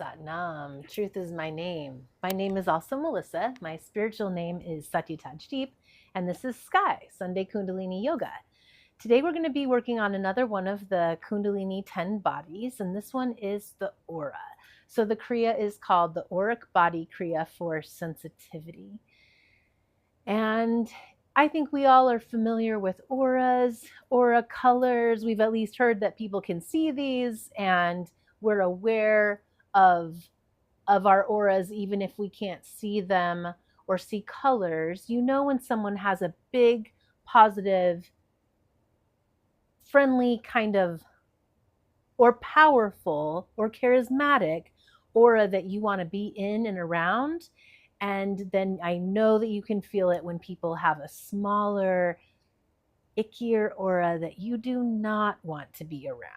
Satnam. Truth is my name. My name is also Melissa. My spiritual name is Satyajdeep, and this is Sky, Sunday Kundalini Yoga. Today we're going to be working on another one of the Kundalini 10 bodies, and this one is the aura. So the Kriya is called the Auric Body Kriya for sensitivity. And I think we all are familiar with auras, aura colors. We've at least heard that people can see these, and we're aware of our auras even if we can't see them or see colors. You know when someone has a big, positive, friendly kind of, or powerful or charismatic aura that you want to be in and around. And then I know that you can feel it when people have a smaller, ickier aura that you do not want to be around.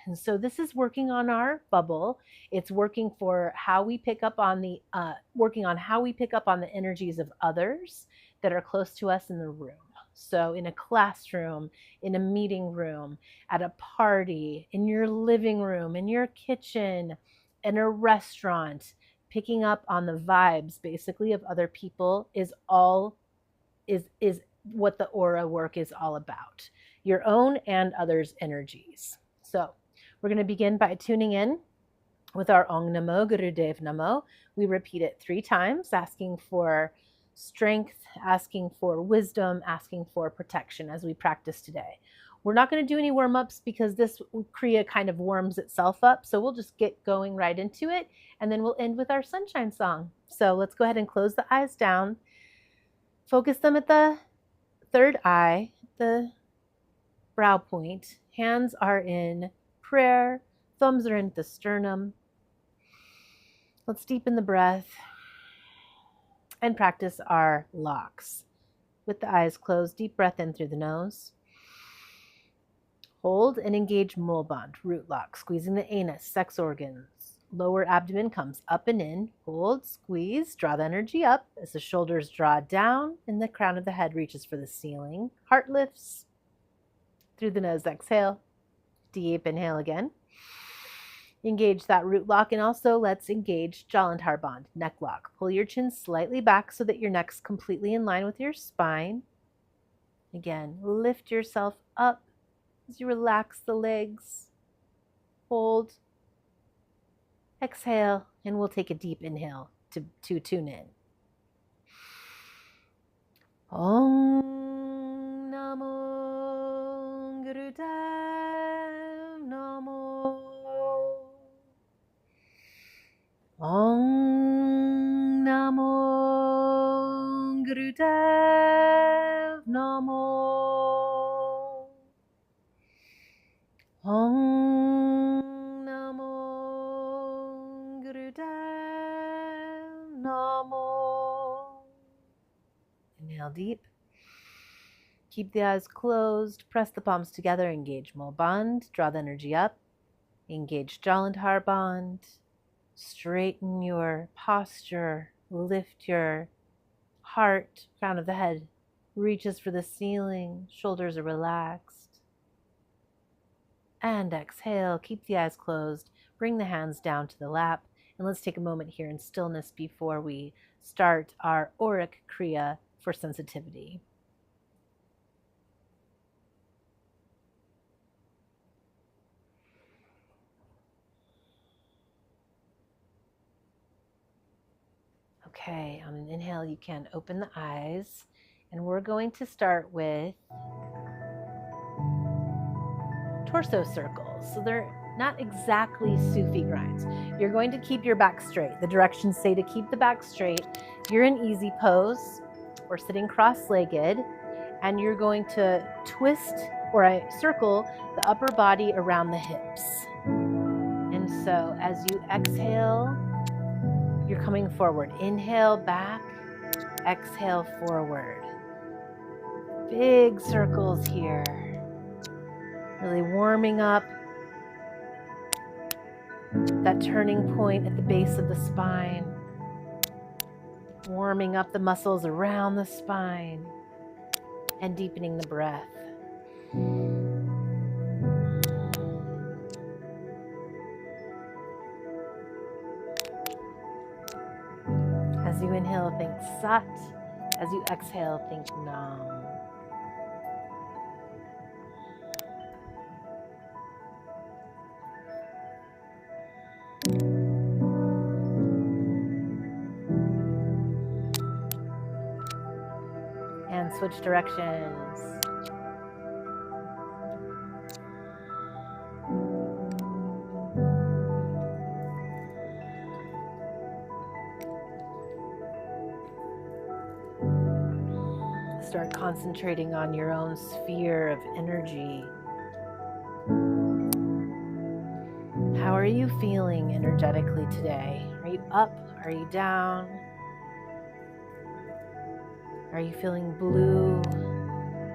And so this is working on our bubble. It's working for how we pick up on the, working on how we pick up on the energies of others that are close to us in the room. So in a classroom, in a meeting room, at a party, in your living room, in your kitchen, in a restaurant, picking up on the vibes basically of other people is what the aura work is all about. Your own and others' energies. So we're going to begin by tuning in with our Om Namo Gurudev Namo. We repeat it 3 times, asking for strength, asking for wisdom, asking for protection as we practice today. We're not going to do any warm-ups because this Kriya kind of warms itself up. So we'll just get going right into it. And then we'll end with our sunshine song. So let's go ahead and close the eyes down. Focus them at the third eye, the brow point. Hands are in prayer. Thumbs are in the sternum. Let's deepen the breath and practice our locks. With the eyes closed, deep breath in through the nose. Hold and engage Mulband, root lock, squeezing the anus, sex organs. Lower abdomen comes up and in. Hold, squeeze, draw the energy up as the shoulders draw down and the crown of the head reaches for the ceiling. Heart lifts. Through the nose, exhale. Deep inhale again. Engage that root lock, and also let's engage Jalandhar Band, neck lock. Pull your chin slightly back so that your neck's completely in line with your spine. Again, lift yourself up as you relax the legs. Hold. Exhale, and we'll take a deep inhale to tune in. Om Namo Gurudev Namo. Om Namo Gurudev Namo. Om Namo Gurudev Namo. Inhale deep. Keep the eyes closed. Press the palms together. Engage Mulband. Draw the energy up. Engage Jalandhar Band. Straighten your posture. Lift your heart. Crown of the head reaches for the ceiling. Shoulders are relaxed. And exhale. Keep the eyes closed. Bring the hands down to the lap. And let's take a moment here in stillness before we start our Auric Kriya for sensitivity. Okay, on an inhale, you can open the eyes, and we're going to start with torso circles. So they're not exactly Sufi grinds. You're going to keep your back straight. The directions say to keep the back straight. You're in easy pose or sitting cross-legged, and you're going to twist or circle the upper body around the hips. And so as you exhale, you're coming forward. Inhale back, exhale forward. Big circles here. Really warming up that turning point at the base of the spine. Warming up the muscles around the spine and deepening the breath. As you inhale, think Sat. As you exhale, think Nam. And switch directions. Start concentrating on your own sphere of energy. How are you feeling energetically today? Are you up? Are you down? Are you feeling blue?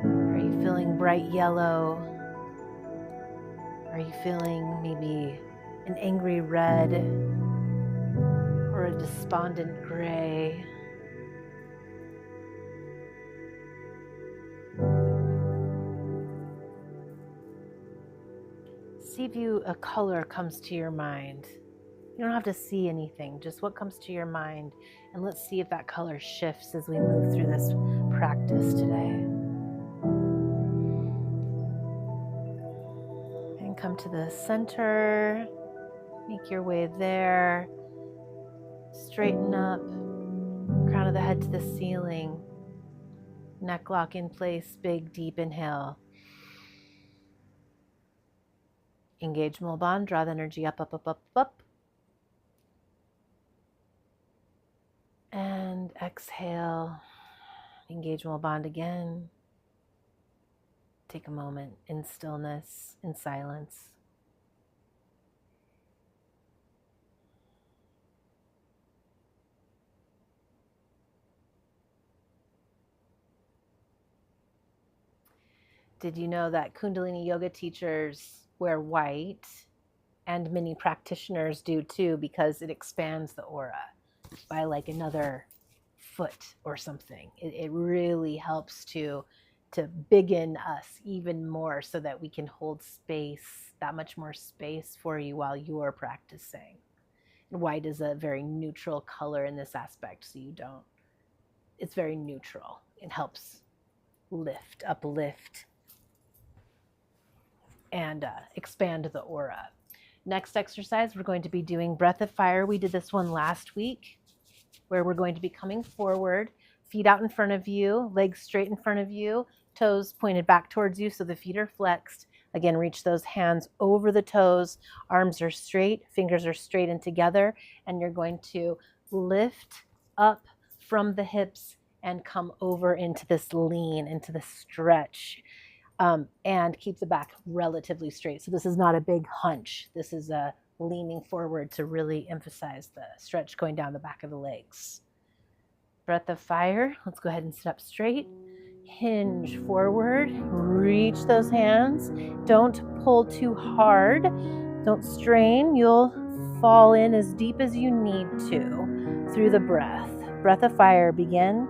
Are you feeling bright yellow? Are you feeling maybe an angry red or a despondent gray? See if a color comes to your mind. You don't have to see anything, just what comes to your mind. And let's see if that color shifts as we move through this practice today. And come to the center, make your way there. Straighten up, crown of the head to the ceiling. Neck lock in place, big deep inhale. Engage Mul Bond, draw the energy up, up, up, up, up. And exhale, engage Mul Bond again. Take a moment in stillness, in silence. Did you know that Kundalini yoga teachers wear white, and many practitioners do too, because it expands the aura by like another foot or something. It really helps to biggen us even more so that we can hold space, that much more space for you while you're practicing. And white is a very neutral color in this aspect, so it's very neutral. It helps uplift, and expand the aura. Next exercise, we're going to be doing breath of fire. We did this one last week, where we're going to be coming forward, feet out in front of you, legs straight in front of you, toes pointed back towards you so the feet are flexed. Again, reach those hands over the toes, arms are straight, fingers are straight and together, and you're going to lift up from the hips and come over into this lean, into the stretch. And keep the back relatively straight. So this is not a big hunch. This is a leaning forward to really emphasize the stretch going down the back of the legs. Breath of fire. Let's go ahead and sit up straight. Hinge forward. Reach those hands. Don't pull too hard. Don't strain. You'll fall in as deep as you need to through the breath. Breath of fire. Begin.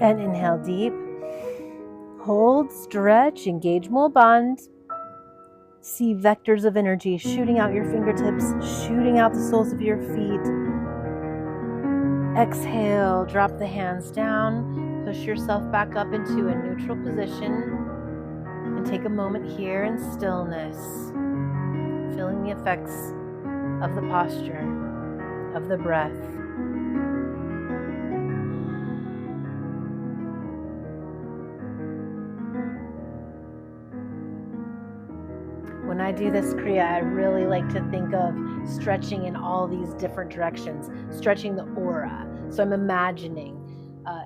And inhale deep. Hold, stretch, engage Mul Bond. See vectors of energy shooting out your fingertips, shooting out the soles of your feet. Exhale, drop the hands down, push yourself back up into a neutral position, and take a moment here in stillness, feeling the effects of the posture, of the breath. I do this Kriya, I really like to think of stretching in all these different directions, stretching the aura. So I'm imagining,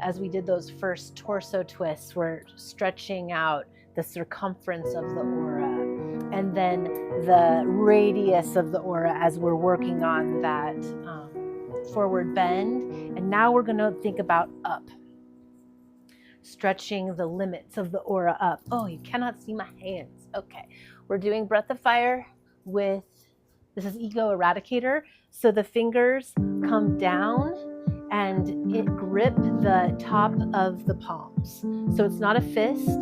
as we did those first torso twists, we're stretching out the circumference of the aura, and then the radius of the aura as we're working on that forward bend. And now we're going to think about up, stretching the limits of the aura up. Oh, you cannot see my hands. Okay, we're doing breath of fire with, this is ego eradicator. So the fingers come down and it grip the top of the palms. So it's not a fist,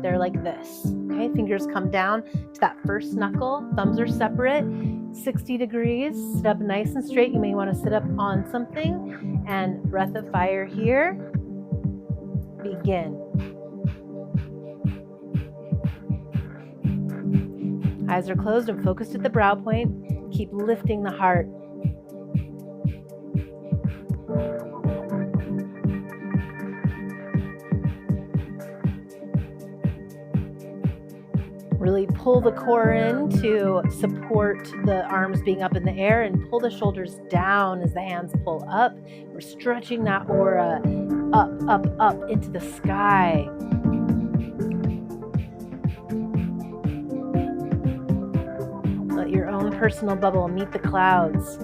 they're like this. Okay, fingers come down to that first knuckle, thumbs are separate, 60 degrees, sit up nice and straight. You may want to sit up on something, and breath of fire here. Begin. Eyes are closed and focused at the brow point. Keep lifting the heart. Really pull the core in to support the arms being up in the air, and pull the shoulders down as the hands pull up. We're stretching that aura up, up, up into the sky. Let your own personal bubble meet the clouds.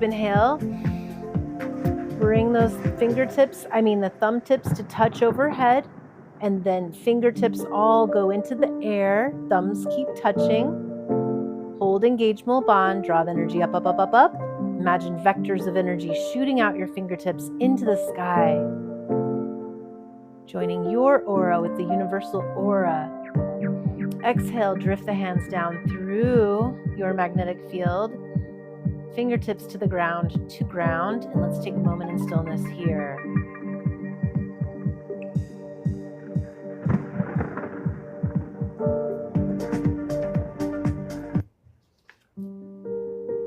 Inhale, bring those the thumb tips to touch overhead, and then fingertips all go into the air. Thumbs keep touching. Hold engageable bond, draw the energy up, up, up, up, up. Imagine vectors of energy shooting out your fingertips into the sky, joining your aura with the universal aura. Exhale, drift the hands down through your magnetic field. Fingertips to the ground, and let's take a moment in stillness here.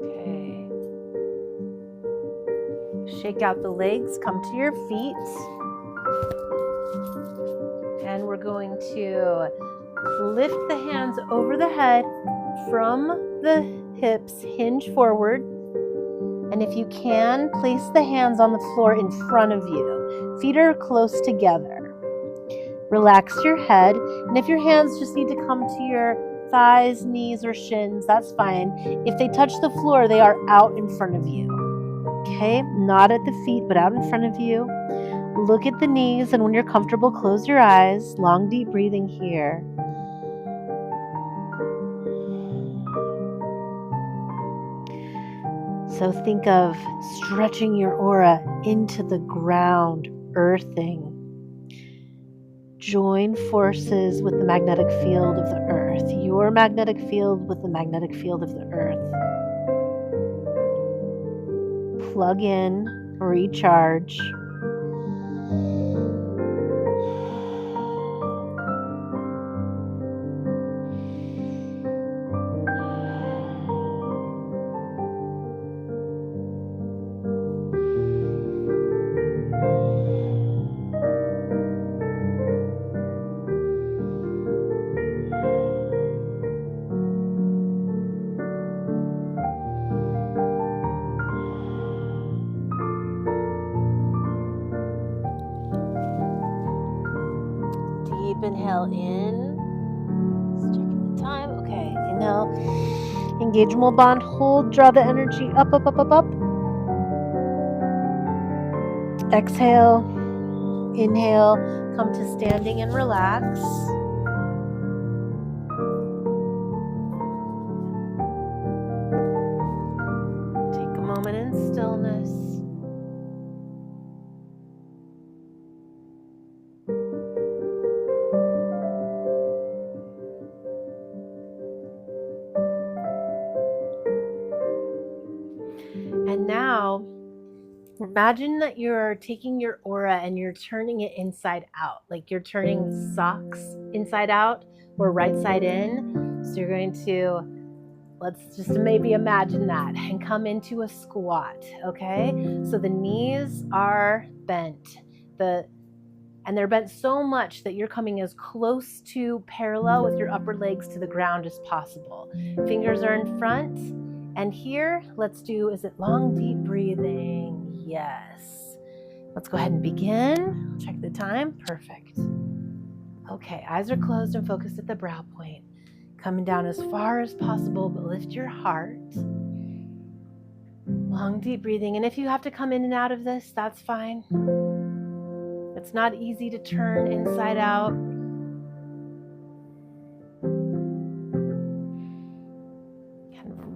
Okay. Shake out the legs, come to your feet. And we're going to lift the hands over the head from the hips, hinge forward. And if you can, place the hands on the floor in front of you. Feet are close together. Relax your head. And if your hands just need to come to your thighs, knees, or shins, that's fine. If they touch the floor, they are out in front of you. Okay? Not at the feet, but out in front of you. Look at the knees, and when you're comfortable, close your eyes. Long, deep breathing here. So think of stretching your aura into the ground, earthing. Join forces with the magnetic field of the earth, your magnetic field with the magnetic field of the earth. Plug in, recharge. Inhale in. Just checking the time. Okay. Inhale. Engageable bond. Hold. Draw the energy up, up, up, up, up. Exhale. Inhale, come to standing and relax. Take a moment in stillness. And now, imagine that you're taking your aura and you're turning it inside out, like you're turning socks inside out or right side in. So you're going to, let's just maybe imagine that and come into a squat, okay? So the knees are bent, and they're bent so much that you're coming as close to parallel with your upper legs to the ground as possible. Fingers are in front. And here, let's do, is it long, deep breathing? Yes. Let's go ahead and begin. Check the time. Perfect. Okay, eyes are closed and focused at the brow point. Coming down as far as possible, but lift your heart. Long, deep breathing. And if you have to come in and out of this, that's fine. It's not easy to turn inside out.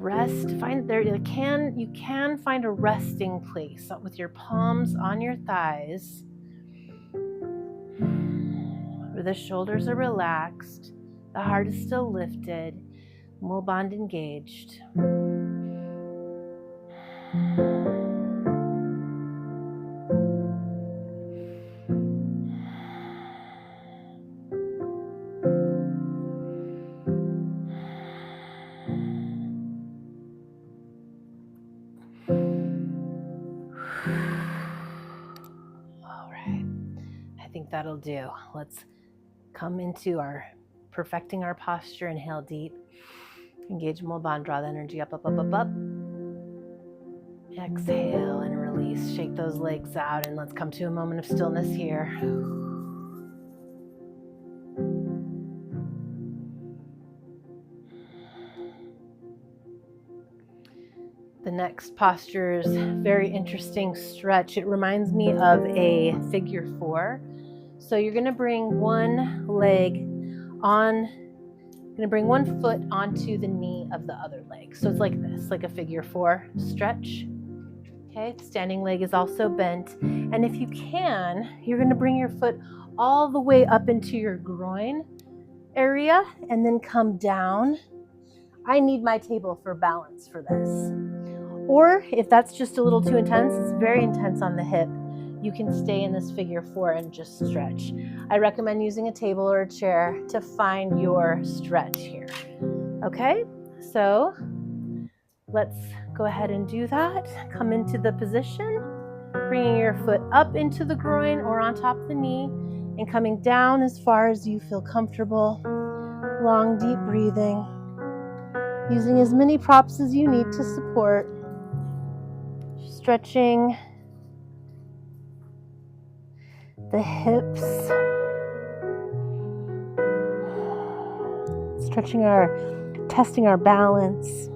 Rest, find there you can find a resting place with your palms on your thighs, where the shoulders are relaxed, the heart is still lifted, mul band engaged. I think that'll do. Let's come into our perfecting our posture. Inhale deep. Engage mul band. Draw the energy up, up, up, up, up. Exhale and release. Shake those legs out and let's come to a moment of stillness here. The next posture is very interesting stretch. It reminds me of a figure 4. So you're going to bring one leg on, going to bring one foot onto the knee of the other leg. So it's like this, like a figure 4 stretch. Okay, standing leg is also bent. And if you can, you're going to bring your foot all the way up into your groin area and then come down. I need my table for balance for this. Or if that's just a little too intense, it's very intense on the hip, you can stay in this figure 4 and just stretch. I recommend using a table or a chair to find your stretch here. Okay, so let's go ahead and do that. Come into the position, bringing your foot up into the groin or on top of the knee and coming down as far as you feel comfortable. Long, deep breathing, using as many props as you need to support. Stretching the hips, testing our balance.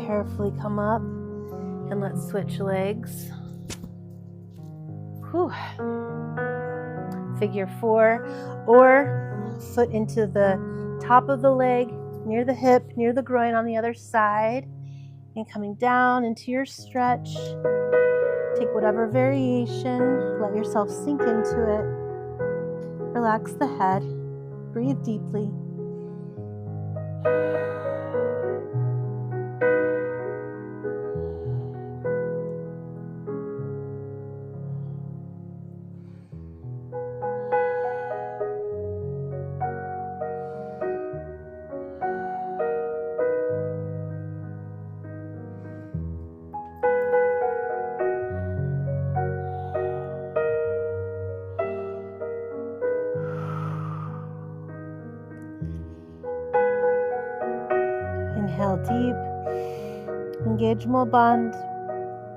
Carefully come up. And let's switch legs. Whew. Figure 4 or foot into the top of the leg, near the hip, near the groin on the other side. And coming down into your stretch. Take whatever variation, let yourself sink into it. Relax the head, breathe deeply. Inhale deep, engage mul band,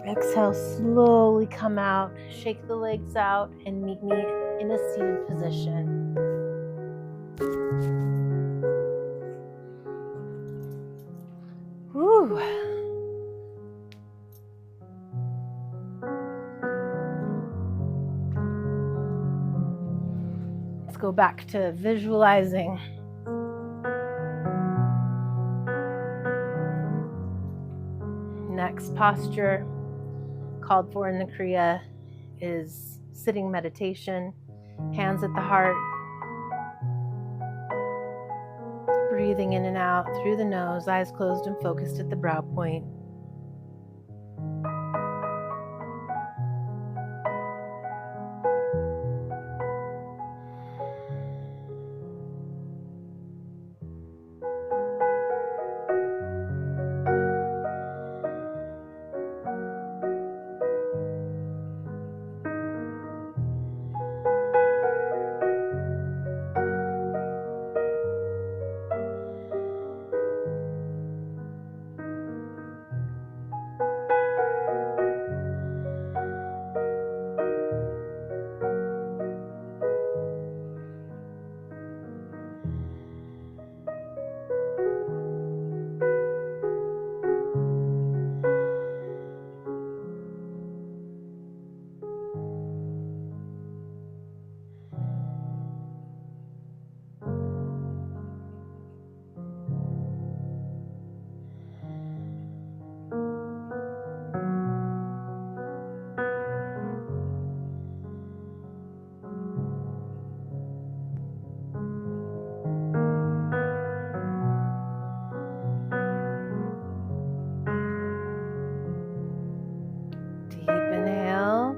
Exhale, slowly come out, shake the legs out, and meet me in a seated position. Whew. Let's go back to visualizing. Next posture called for in the Kriya is sitting meditation, hands at the heart, breathing in and out through the nose, eyes closed and focused at the brow point. Deep inhale.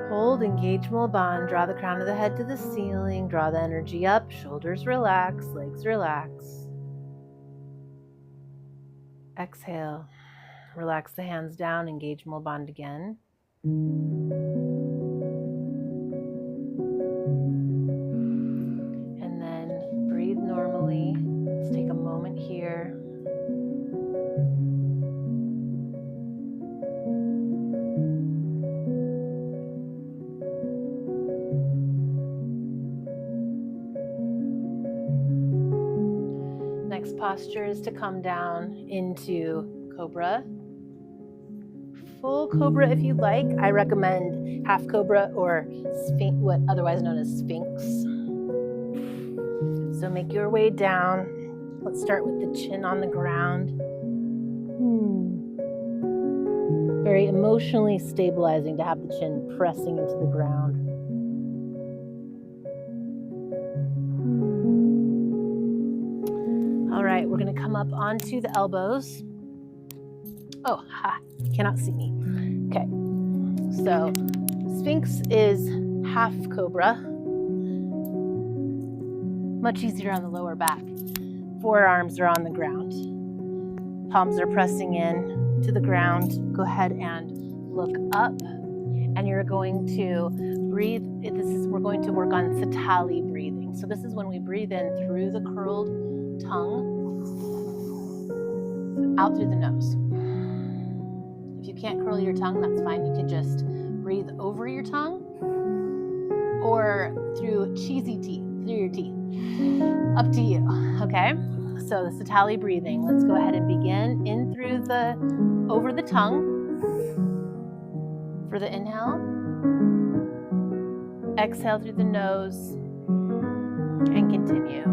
Hold, engage Mulban. Draw the crown of the head to the ceiling. Draw the energy up. Shoulders relax. Legs relax. Exhale. Relax the hands down. Engage Mulban again. And then breathe normally. Let's take a moment here. Next posture is to come down into Cobra. Full Cobra if you'd like. I recommend half Cobra or Sphinx, what otherwise known as Sphinx. So make your way down. Let's start with the chin on the ground. Very emotionally stabilizing to have the chin pressing into the ground. All right, we're going to come up onto the elbows. Oh, you cannot see me. Okay, so Sphinx is half Cobra. Much easier on the lower back. Forearms are on the ground. Palms are pressing in to the ground. Go ahead and look up, and you're going to breathe. We're going to work on Satali breathing. So this is when we breathe in through the curled tongue, out through the nose. If you can't curl your tongue, that's fine. You can just breathe over your tongue or through cheesy teeth, through your teeth. Up to you, okay? So the Satali breathing. Let's go ahead and begin in through over the tongue for the inhale. Exhale through the nose and continue.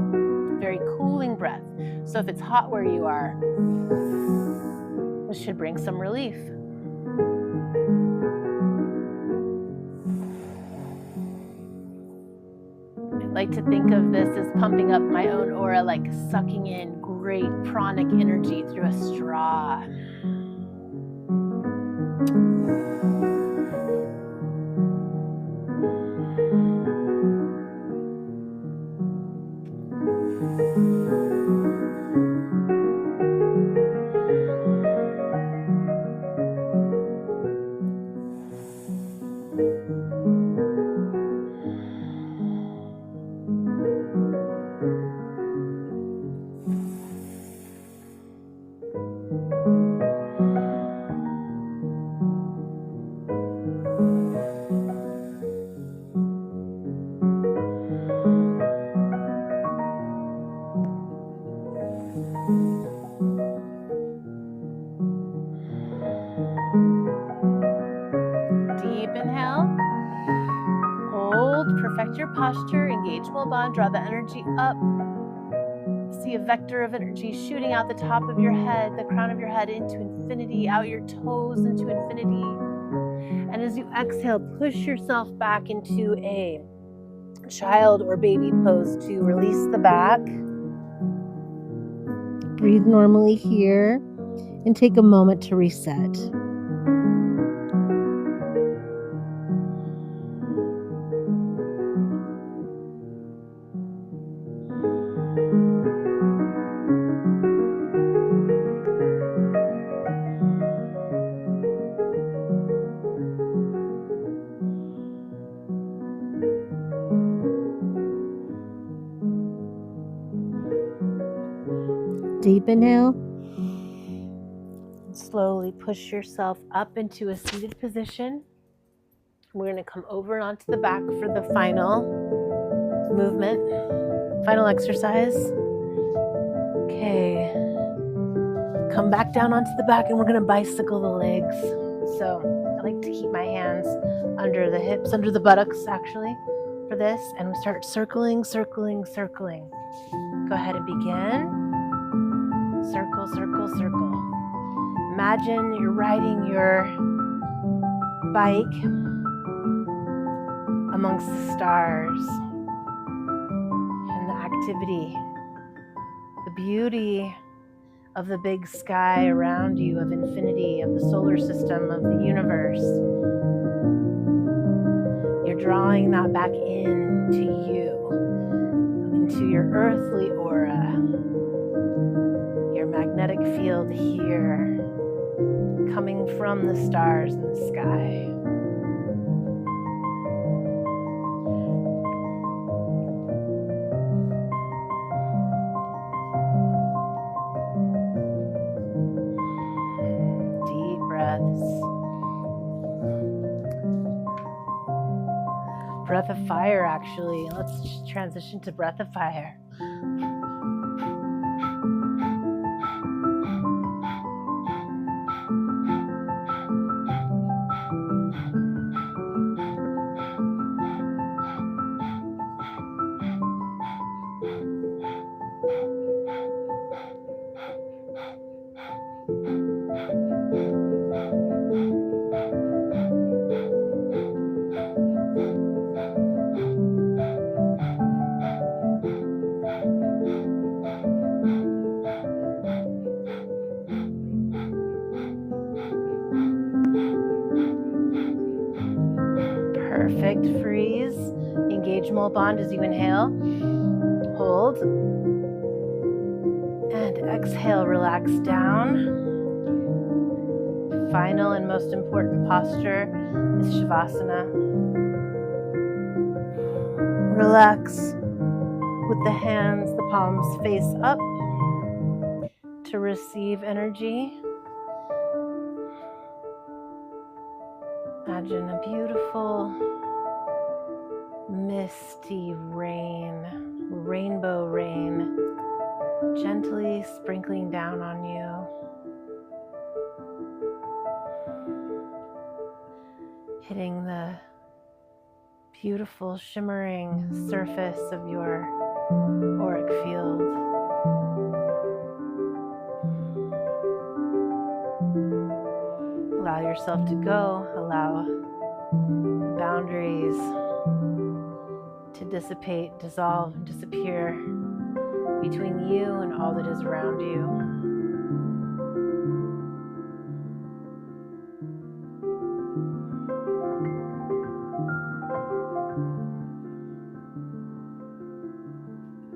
Very cooling breath. So if it's hot where you are, this should bring some relief. I like to think of this as pumping up my own aura, like sucking in great pranic energy through a straw. posture, engage mole bond, draw the energy up. See a vector of energy shooting out the top of your head, the crown of your head into infinity, out your toes into infinity. And as you exhale, push yourself back into a child or baby pose to release the back. Breathe normally here and take a moment to reset. Deep inhale. Slowly push yourself up into a seated position. We're going to come over and onto the back for the final movement, final exercise. Okay. Come back down onto the back and we're going to bicycle the legs. So I like to keep my hands under the hips, under the buttocks actually for this. And we start circling, circling, circling. Go ahead and begin. Circle, circle, circle. Imagine you're riding your bike amongst the stars and the activity, the beauty of the big sky around you, of infinity, of the solar system, of the universe. You're drawing that back into you, into your earthly aura, your magnetic field here, coming from the stars in the sky. Deep breaths. Breath of fire, actually. Let's just transition to breath of fire. Perfect. Freeze. Engage mole bond as you inhale. Hold. And exhale, relax down. Final and most important posture is Shavasana. Relax with the hands, the palms face up to receive energy. Imagine a beautiful misty rain, rainbow rain, gently sprinkling down on you. Hitting the beautiful shimmering surface of your auric field. Allow yourself to go. Allow the boundaries to dissipate, dissolve, disappear between you and all that is around you.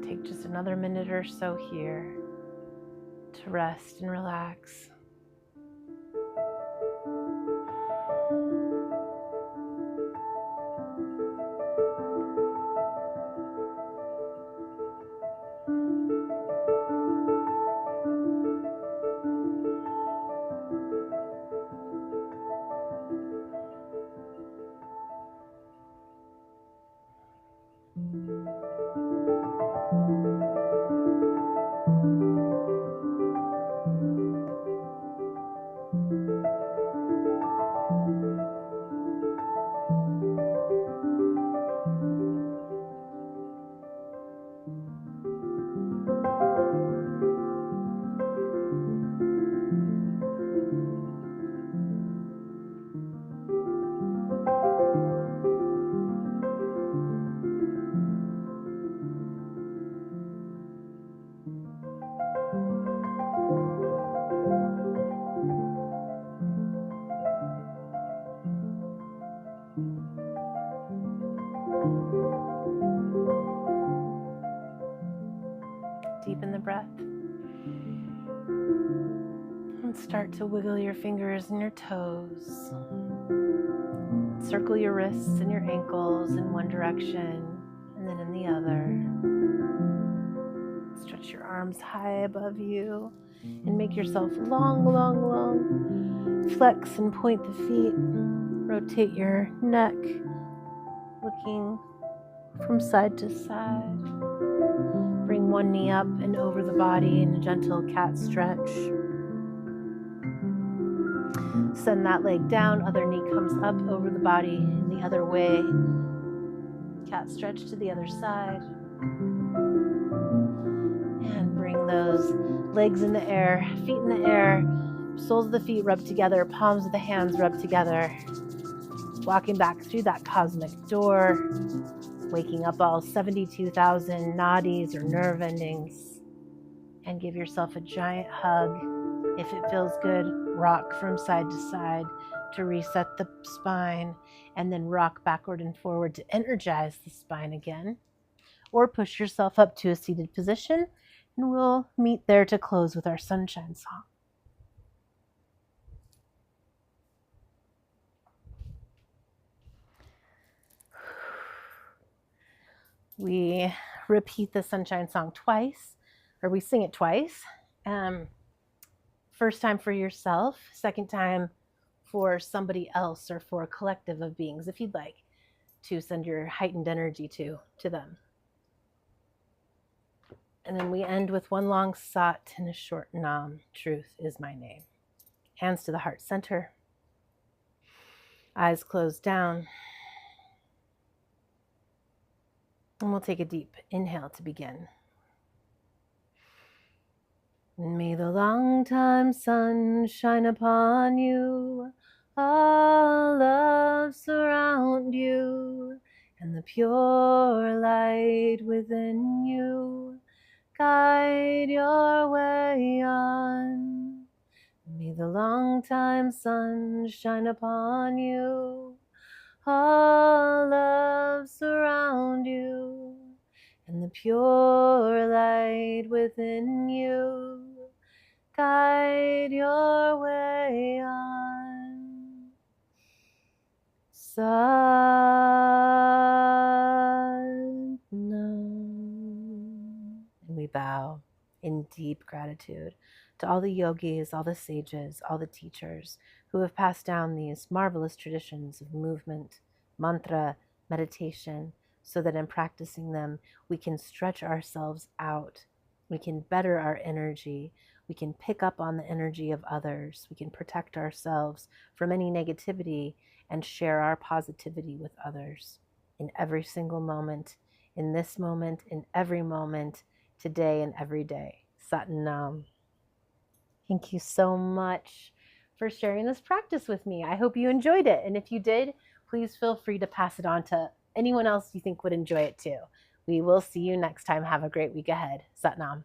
Take just another minute or so here to rest and relax. And start to wiggle your fingers and your toes. Circle your wrists and your ankles in one direction and then in the other. Stretch your arms high above you and make yourself long, long, long. Flex and point the feet. Rotate your neck, looking from side to side. Bring one knee up and over the body in a gentle cat stretch. Send that leg down, other knee comes up over the body in the other way. Cat stretch to the other side. And bring those legs in the air, feet in the air, soles of the feet rub together, palms of the hands rub together. Walking back through that cosmic door, waking up all 72,000 nadis or nerve endings. And give yourself a giant hug. If it feels good, rock from side to side to reset the spine, and then rock backward and forward to energize the spine again. Or push yourself up to a seated position, and we'll meet there to close with our sunshine song. We repeat the sunshine song twice, or we sing it twice. First time for yourself, second time for somebody else or for a collective of beings, if you'd like to send your heightened energy to them. And then we end with one long sat and a short nam. Truth is my name. Hands to the heart center. Eyes closed down. And we'll take a deep inhale to begin. May the long time sun shine upon you, all love surround you, and the pure light within you guide your way on. May the long time sun shine upon you, all love surround you, and the pure light within you guide your way on. Satnam. And we bow in deep gratitude to all the yogis, all the sages, all the teachers who have passed down these marvelous traditions of movement, mantra, meditation, so that in practicing them, we can stretch ourselves out. We can better our energy. We can pick up on the energy of others. We can protect ourselves from any negativity and share our positivity with others in every single moment, in this moment, in every moment, today and every day. Satnam. Thank you so much for sharing this practice with me. I hope you enjoyed it. And if you did, please feel free to pass it on to anyone else you think would enjoy it too. We will see you next time. Have a great week ahead. Satnam.